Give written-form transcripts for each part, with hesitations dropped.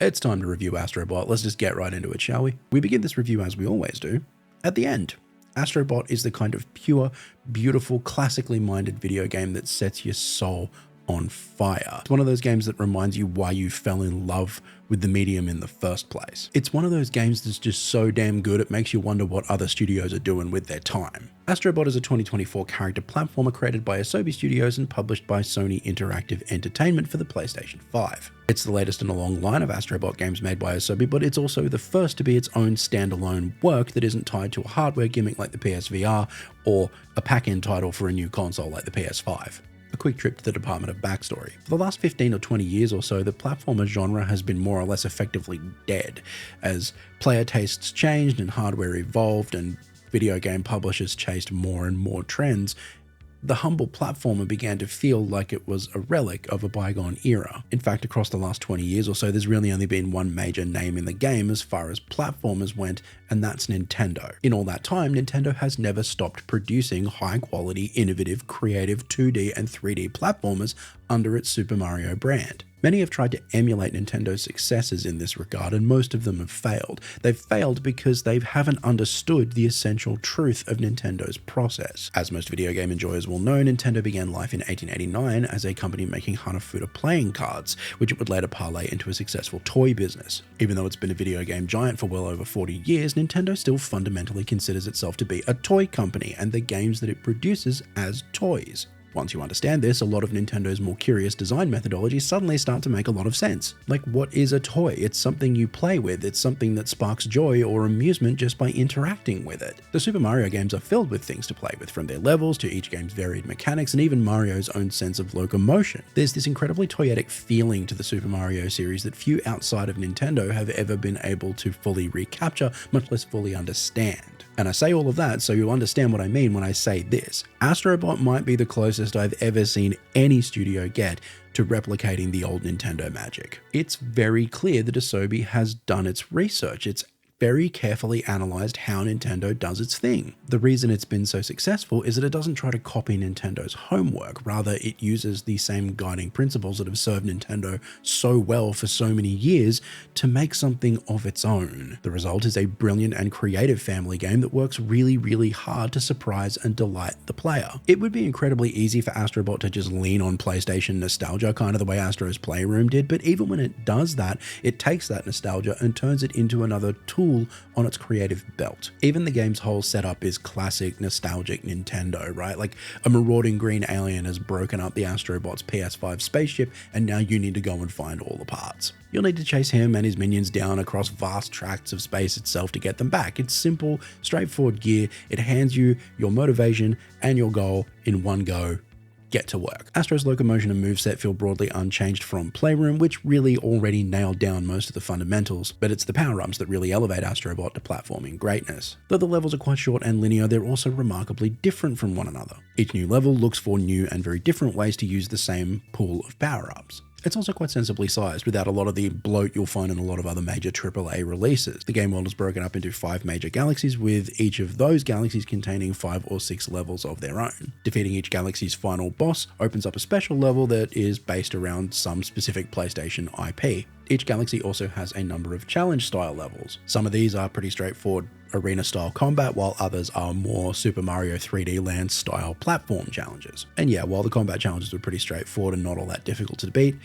It's time to review Astrobot. Let's just get right into it, shall we? We begin this review as we always do, at the end. Astrobot is the kind of pure, beautiful, classically minded video game that sets your soul on fire. It's one of those games that reminds you why you fell in love with the medium in the first place. It's one of those games that's just so damn good it makes you wonder what other studios are doing with their time. Astrobot is a 2024 character platformer created by Asobi Studios and published by Sony Interactive Entertainment for the PlayStation 5. It's the latest in a long line of Astrobot games made by Asobi, but it's also the first to be its own standalone work that isn't tied to a hardware gimmick like the PSVR or a pack-in title for a new console like the PS5. A quick trip to the Department of Backstory. For the last 15 or 20 years or so, the platformer genre has been more or less effectively dead, as player tastes changed and hardware evolved and video game publishers chased more and more trends. The humble platformer began to feel like it was a relic of a bygone era. In fact, across the last 20 years or so, there's really only been one major name in the game as far as platformers went, and that's Nintendo. In all that time, Nintendo has never stopped producing high-quality, innovative, creative 2D and 3D platformers under its Super Mario brand. Many have tried to emulate Nintendo's successes in this regard, and most of them have failed. They've failed because they haven't understood the essential truth of Nintendo's process. As most video game enjoyers will know, Nintendo began life in 1889 as a company making Hanafuda playing cards, which it would later parlay into a successful toy business. Even though it's been a video game giant for well over 40 years, Nintendo still fundamentally considers itself to be a toy company and the games that it produces as toys. Once you understand this, a lot of Nintendo's more curious design methodologies suddenly start to make a lot of sense. Like, what is a toy? It's something you play with. It's something that sparks joy or amusement just by interacting with it. The Super Mario games are filled with things to play with, from their levels to each game's varied mechanics and even Mario's own sense of locomotion. There's this incredibly toyetic feeling to the Super Mario series that few outside of Nintendo have ever been able to fully recapture, much less fully understand. And I say all of that so you understand what I mean when I say this. Astrobot might be the closest I've ever seen any studio get to replicating the old Nintendo magic. It's very clear that Asobi has done its research. It's very carefully analyzed how Nintendo does its thing. The reason it's been so successful is that it doesn't try to copy Nintendo's homework. Rather, it uses the same guiding principles that have served Nintendo so well for so many years to make something of its own. The result is a brilliant and creative family game that works really, really hard to surprise and delight the player. It would be incredibly easy for Astrobot to just lean on PlayStation nostalgia, kind of the way Astro's Playroom did, but even when it does that, it takes that nostalgia and turns it into another tool on its creative belt. Even the game's whole setup is classic nostalgic Nintendo, right? Like a marauding green alien has broken up the Astrobot's PS5 spaceship, and now you need to go and find all the parts. You'll need to chase him and his minions down across vast tracts of space itself to get them back. It's simple, straightforward gear. It hands you your motivation and your goal in one go. Get to work. Astro's locomotion and moveset feel broadly unchanged from Playroom, which really already nailed down most of the fundamentals, but it's the power-ups that really elevate Astrobot to platforming greatness. Though the levels are quite short and linear, they're also remarkably different from one another. Each new level looks for new and very different ways to use the same pool of power-ups. It's also quite sensibly sized, without a lot of the bloat you'll find in a lot of other major AAA releases. The game world is broken up into 5 major galaxies, with each of those galaxies containing 5 or 6 levels of their own. Defeating each galaxy's final boss opens up a special level that is based around some specific PlayStation IP. Each galaxy also has a number of challenge-style levels. Some of these are pretty straightforward arena-style combat, while others are more Super Mario 3D Land-style platform challenges. And yeah, while the combat challenges were pretty straightforward and not all that difficult to beat,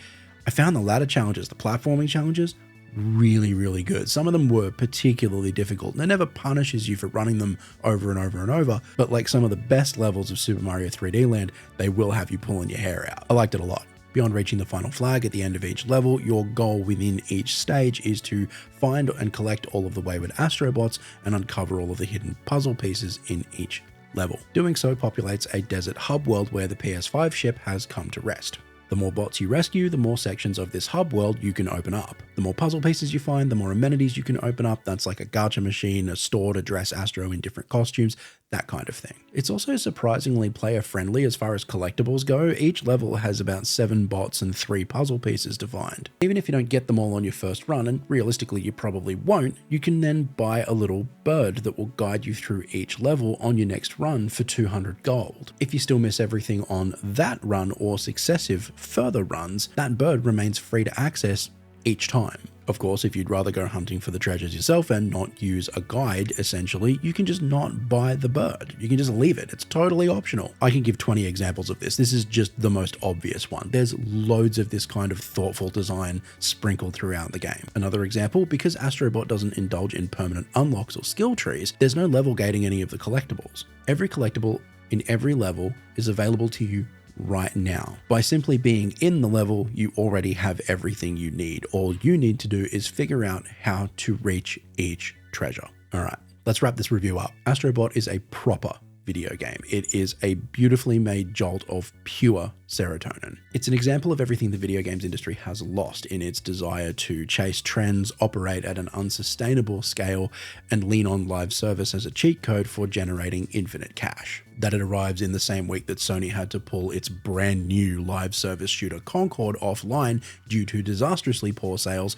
I found the latter challenges, the platforming challenges, really, really good. Some of them were particularly difficult, and it never punishes you for running them over and over and over, but like some of the best levels of Super Mario 3D Land, they will have you pulling your hair out. I liked it a lot. Beyond reaching the final flag at the end of each level, your goal within each stage is to find and collect all of the wayward Astrobots and uncover all of the hidden puzzle pieces in each level. Doing so populates a desert hub world where the PS5 ship has come to rest. The more bots you rescue, the more sections of this hub world you can open up. The more puzzle pieces you find, the more amenities you can open up. That's like a gacha machine, a store to dress Astro in different costumes, that kind of thing. It's also surprisingly player friendly as far as collectibles go. Each level has about 7 bots and 3 puzzle pieces to find. Even if you don't get them all on your first run, and realistically you probably won't, you can then buy a little bird that will guide you through each level on your next run for 200 gold. If you still miss everything on that run or successive further runs, that bird remains free to access each time. Of course, if you'd rather go hunting for the treasures yourself and not use a guide, essentially, you can just not buy the bird. You can just leave it. It's totally optional. I can give 20 examples of this. This is just the most obvious one. There's loads of this kind of thoughtful design sprinkled throughout the game. Another example, because Astrobot doesn't indulge in permanent unlocks or skill trees, there's no level gating any of the collectibles. Every collectible in every level is available to you right now. By simply being in the level, you already have everything you need. All you need to do is figure out how to reach each treasure. All right, let's wrap this review up. Astrobot is a proper video game. It is a beautifully made jolt of pure serotonin. It's an example of everything the video games industry has lost in its desire to chase trends, operate at an unsustainable scale, and lean on live service as a cheat code for generating infinite cash. That it arrives in the same week that Sony had to pull its brand new live service shooter Concord offline due to disastrously poor sales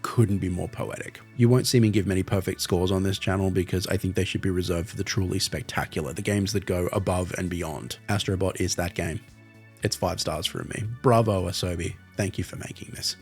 couldn't be more poetic. You won't see me give many perfect scores on this channel because I think they should be reserved for the truly spectacular, the games that go above and beyond. Astrobot is that game. It's 5 stars from me. Bravo, Asobi. Thank you for making this.